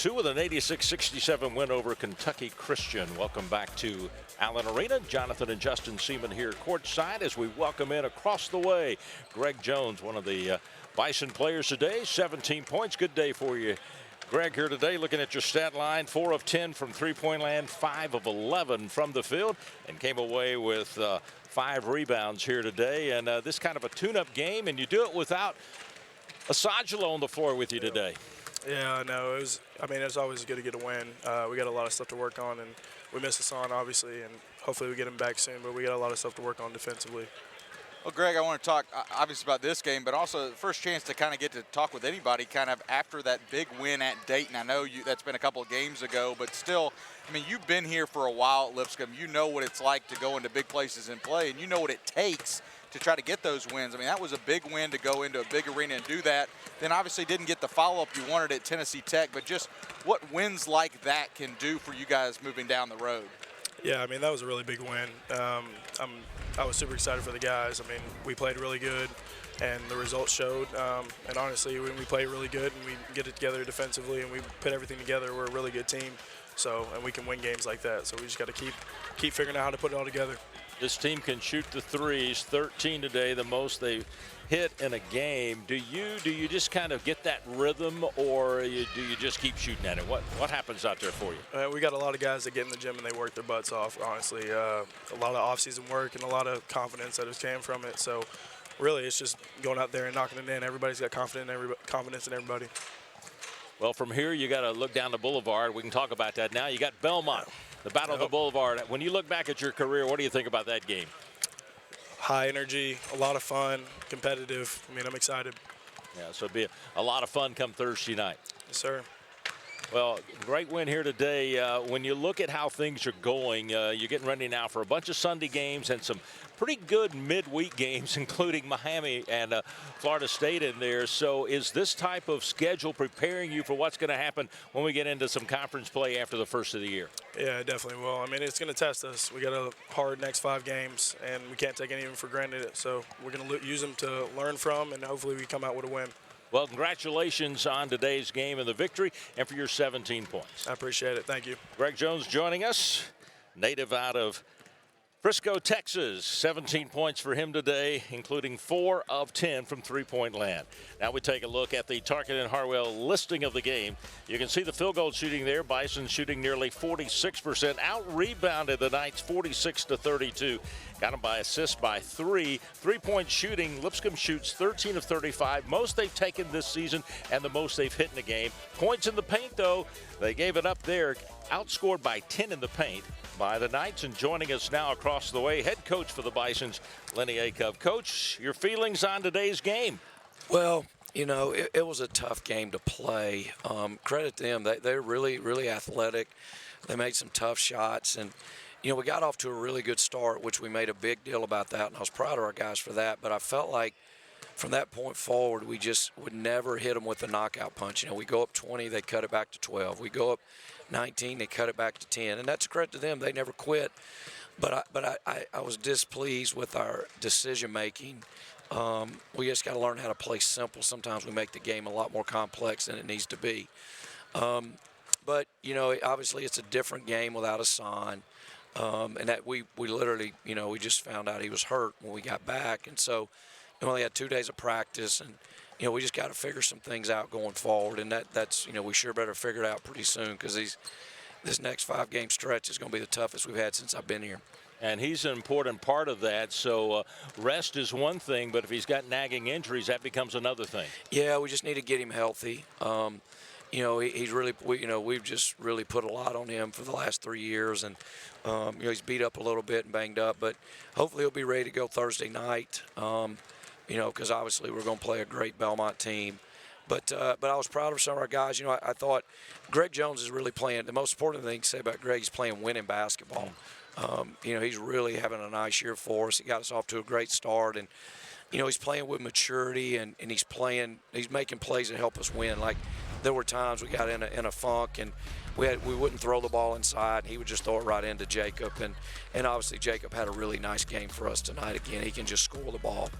2 with an 86-67 win over Kentucky Christian. Welcome back to Allen Arena. Jonathan and Justin Seaman here courtside as we welcome in across the way Greg Jones, one of the Bison players today. 17 points. Good day for you, Greg, here today. Looking at your stat line, 4 of 10 from three-point land, 5 of 11 from the field, and came away with 5 rebounds here today. And this kind of a tune-up game, and you do it without Asajalo on the floor with you today. Yeah, no, it was always good to get a win. We got a lot of stuff to work on, and we missed Hassan, obviously, and hopefully we get him back soon, but we got a lot of stuff to work on defensively. Well, Greg, I want to talk obviously about this game, but also the first chance to kind of get to talk with anybody kind of after that big win at Dayton. I know that's been a couple of games ago, but still, I mean, you've been here for a while at Lipscomb. You know what it's like to go into big places and play, and you know what it takes to try to get those wins. I mean, that was a big win to go into a big arena and do that. Then obviously didn't get the follow-up you wanted at Tennessee Tech, but just what wins like that can do for you guys moving down the road. Yeah, I mean, that was a really big win. I was super excited for the guys. I mean, we played really good, and the results showed. And honestly, when we play really good and we get it together defensively and we put everything together, we're a really good team. So, and we can win games like that. So we just got to keep figuring out how to put it all together. This team can shoot the threes, 13 today, the most they've hit in a game. Do you just kind of get that rhythm, or do you just keep shooting at it? What happens out there for you? We got a lot of guys that get in the gym and they work their butts off, honestly. A lot of off-season work and a lot of confidence that has came from it. So really it's just going out there and knocking it in. Everybody's got confidence in everybody. Well, from here you got to look down the boulevard. We can talk about that now. You got Belmont, the Battle of the Boulevard. When you look back at your career, what do you think about that game? High energy, a lot of fun, competitive. I mean, I'm excited. Yeah, so it'll be a lot of fun come Thursday night. Yes, sir. Well, great win here today. When you look at how things are going, you're getting ready now for a bunch of Sunday games and some pretty good midweek games, including Miami and Florida State in there. So is this type of schedule preparing you for what's going to happen when we get into some conference play after the first of the year? Yeah, it definitely will. I mean, it's going to test us. We got a hard next 5 games, and we can't take any of them for granted. So we're going to use them to learn from, and hopefully we come out with a win. Well, congratulations on today's game and the victory, and for your 17 points. I appreciate it. Thank you. Greg Jones joining us, native out of Frisco, Texas. 17 points for him today, including 4 of 10 from three-point land. Now we take a look at the Tarkin and Harwell listing of the game. You can see the field goal shooting there. Bison shooting nearly 46%. Out-rebounded the Knights 46-32. Got them by assists by 3. Three-point shooting, Lipscomb shoots 13 of 35. Most they've taken this season and the most they've hit in a game. Points in the paint, though, they gave it up there. Outscored by 10 in the paint by the Knights. And joining us now across the way, head coach for the Bisons, Lennie Acuff. Coach, your feelings on today's game? Well, you know, it was a tough game to play. Credit to them. They're really, really athletic. They made some tough shots. And, you know, we got off to a really good start, which we made a big deal about that. And I was proud of our guys for that. But I felt like from that point forward, we just would never hit them with a knockout punch. You know, we go up 20, they cut it back to 12. We go up 19, they cut it back to 10. And that's a credit to them. They never quit. But I was displeased with our decision-making. We just got to learn how to play simple. Sometimes we make the game a lot more complex than it needs to be. But, you know, obviously it's a different game without Hassan. And that we literally, you know, we just found out he was hurt when we got back. And so we only had 2 days of practice. And, you know, we just got to figure some things out going forward. And that's, you know, we sure better figure it out pretty soon because this next 5-game stretch is going to be the toughest we've had since I've been here. And he's an important part of that. So rest is one thing, but if he's got nagging injuries, that becomes another thing. Yeah, we just need to get him healthy. You know, he's really, we've just really put a lot on him for the last 3 years. And, you know, he's beat up a little bit and banged up. But hopefully he'll be ready to go Thursday night, you know, because obviously we're going to play a great Belmont team. But I was proud of some of our guys. You know, I thought Greg Jones is really playing. The most important thing to say about Greg is playing winning basketball. You know, he's really having a nice year for us. He got us off to a great start. And, you know, he's playing with maturity and he's making plays that help us win. Like there were times we got in a funk and we wouldn't throw the ball inside. And he would just throw it right into Jacob. And obviously Jacob had a really nice game for us tonight. Again, he can just score the ball.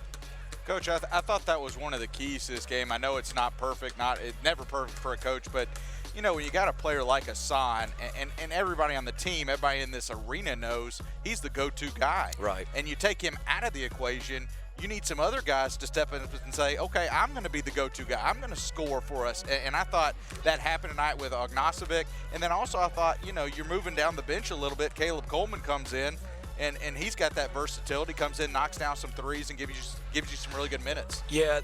Coach, I thought that was one of the keys to this game. I know it's not perfect, it's never perfect for a coach, but you know, when you got a player like Hassan, and everybody on the team, everybody in this arena knows he's the go-to guy. Right. And you take him out of the equation, you need some other guys to step in and say, okay, I'm going to be the go-to guy. I'm going to score for us. And I thought that happened tonight with Ognasovic. And then also I thought, you know, you're moving down the bench a little bit. Caleb Coleman comes in, and he's got that versatility, comes in, knocks down some threes, and gives you some really good minutes. Yeah,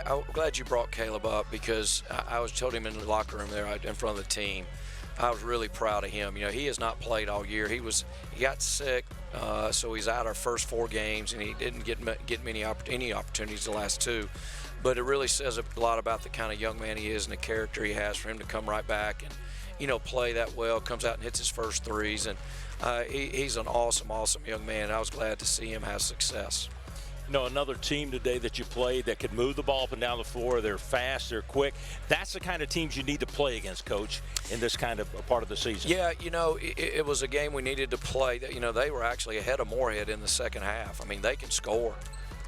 I'm glad you brought Caleb up, because I was told him in the locker room there in front of the team. I was really proud of him. You know, he has not played all year. He got sick, so he's out our first 4 games, and he didn't get any opportunities the last 2. But it really says a lot about the kind of young man he is and the character he has for him to come right back and, you know, play that well, comes out and hits his first threes. And he's an awesome, awesome young man. I was glad to see him have success. You know, another team today that you played that could move the ball up and down the floor. They're fast, they're quick. That's the kind of teams you need to play against, Coach, in this kind of part of the season. Yeah, you know, it was a game we needed to play. You know, they were actually ahead of Moorhead in the second half. I mean, they can score.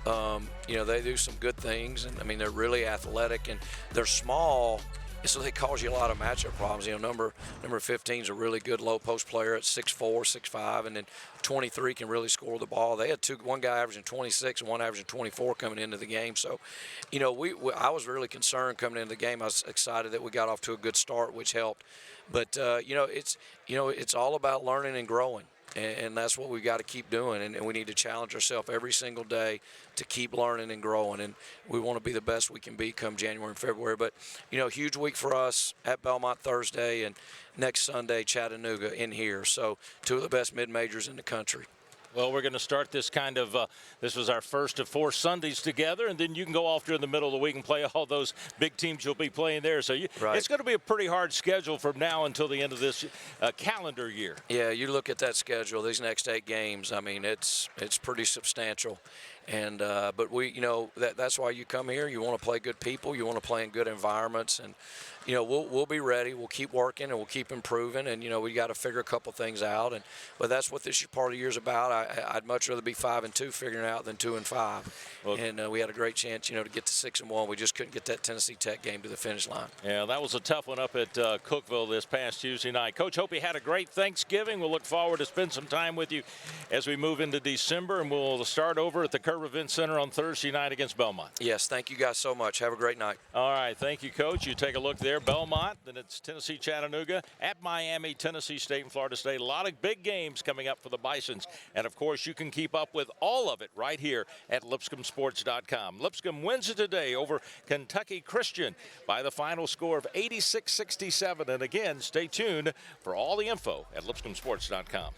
You know, they do some good things, and I mean, they're really athletic, and they're small, so they cause you a lot of matchup problems. You know, number 15 is a really good low post player at 6'4", 6'5", and then 23 can really score the ball. They had one guy averaging 26 and one averaging 24 coming into the game. So, you know, I was really concerned coming into the game. I was excited that we got off to a good start, which helped. But you know, it's all about learning and growing. And that's what we've got to keep doing, and we need to challenge ourselves every single day to keep learning and growing, and we want to be the best we can be come January and February. But, you know, huge week for us at Belmont Thursday, and next Sunday, Chattanooga in here. So 2 of the best mid-majors in the country. Well, we're going to start this kind of, this was our first of 4 Sundays together, and then you can go off during the middle of the week and play all those big teams you'll be playing there. So it's going to be a pretty hard schedule from now until the end of this calendar year. Yeah, you look at that schedule, these next 8 games, I mean, it's pretty substantial. And but we, you know, that's why you come here. You want to play good people. You want to play in good environments, and you know, we'll be ready. We'll keep working and we'll keep improving. And you know, we got to figure a couple things out. But that's what this part of the year's about. I'd much rather be 5-2 figuring it out than 2-5. Well, and we had a great chance, you know, to get to 6-1. We just couldn't get that Tennessee Tech game to the finish line. Yeah, that was a tough one up at Cookeville this past Tuesday night. Coach, hope you had a great Thanksgiving. We'll look forward to spend some time with you as we move into December, and we'll start over at the Curve Event Center on Thursday night against Belmont. Yes, thank you guys so much. Have a great night. All right, thank you, Coach. You take a look there, Belmont, then it's Tennessee Chattanooga, at Miami, Tennessee State, and Florida State. A lot of big games coming up for the Bisons. And, of course, you can keep up with all of it right here at LipscombSports.com. Lipscomb wins it today over Kentucky Christian by the final score of 86-67. And, again, stay tuned for all the info at LipscombSports.com.